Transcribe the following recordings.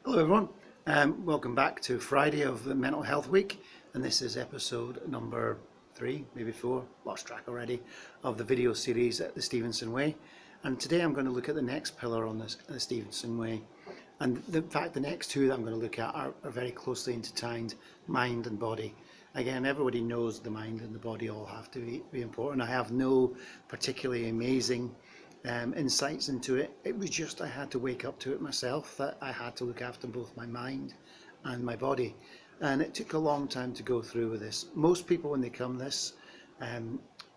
Hello everyone, welcome back to Friday of the Mental Health Week, and this is episode number 3, maybe 4, lost track already, of the video series at the Stevenson Way. And today I'm going to look at the next pillar on this, the Stevenson Way. And in fact the next two that I'm going to look at are very closely intertwined, mind and body. Again, everybody knows the mind and the body all have to be important. I have no particularly amazing insights into it. It was just I had to wake up to it myself, that I had to look after both my mind and my body, and it took a long time to go through with this. Most people when they come this,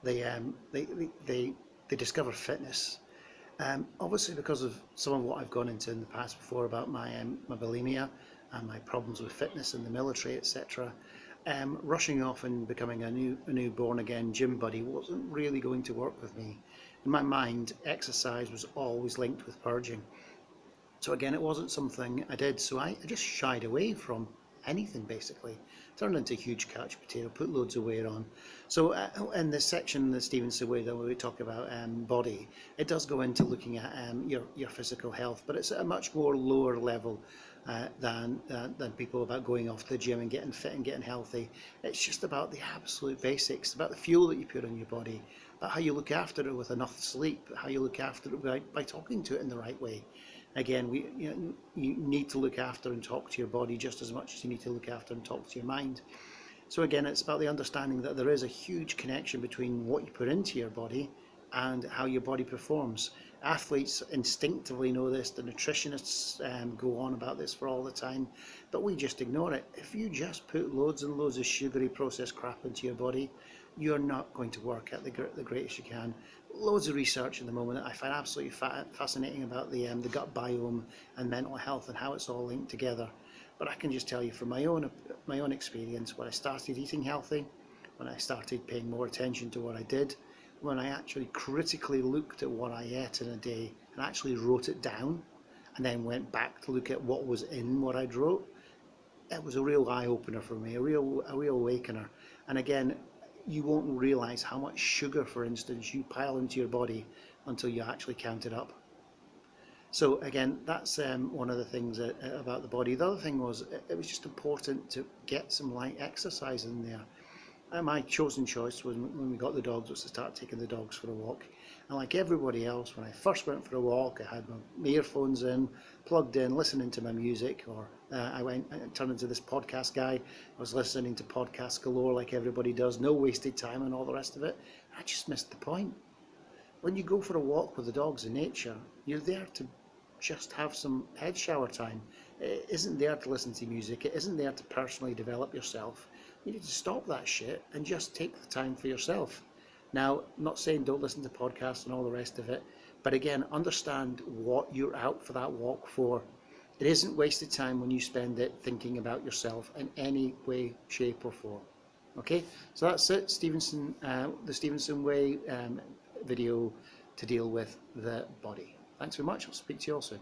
they discover fitness. Obviously because of some of what I've gone into in the past before about my bulimia and my problems with fitness in the military, etc. Rushing off and becoming a new born again gym buddy wasn't really going to work with me. In my mind, exercise was always linked with purging. So again, it wasn't something I did, so I just shied away from anything basically. Turned into a huge couch potato, put loads of weight on. So in this section, the Stevenson Way, where we talk about body, it does go into looking at your physical health, but it's at a much more lower level than people about going off to the gym and getting fit and getting healthy. It's just about the absolute basics, about the fuel that you put on your body, about how you look after it with enough sleep, how you look after it by talking to it in the right way. Again, you need to look after and talk to your body just as much as you need to look after and talk to your mind. So again, it's about the understanding that there is a huge connection between what you put into your body and how your body performs. Athletes instinctively know this, the nutritionists go on about this for all the time, but we just ignore it. If you just put loads and loads of sugary processed crap into your body, you're not going to work at the greatest you can. Loads of research in the moment that I find absolutely fascinating about the gut biome and mental health and how it's all linked together. But I can just tell you from my own experience, when I started eating healthy, when I started paying more attention to what I did, when I actually critically looked at what I ate in a day and actually wrote it down, and then went back to look at what was in what I'd wrote, it was a real eye-opener for me, a real awakener. And again, you won't realize how much sugar, for instance, you pile into your body until you actually count it up. So again, that's one of the things about the body. The other thing was, it was just important to get some light exercise in there. My chosen choice was when we got the dogs was to start taking the dogs for a walk. And like everybody else, when I first went for a walk, I had my earphones in, plugged in, listening to my music, or I turned into this podcast guy. I was listening to podcasts galore like everybody does, no wasted time and all the rest of it. I just missed the point. When you go for a walk with the dogs in nature, you're there to just have some head shower time. It isn't there to listen to music. It isn't there to personally develop yourself. You need to stop that shit and just take the time for yourself. Now, I'm not saying don't listen to podcasts and all the rest of it, but again, understand what you're out for that walk for. It isn't wasted time when you spend it thinking about yourself in any way, shape or form. Okay, so that's it, the Stevenson Way video to deal with the body. Thanks very much. I'll speak to you all soon.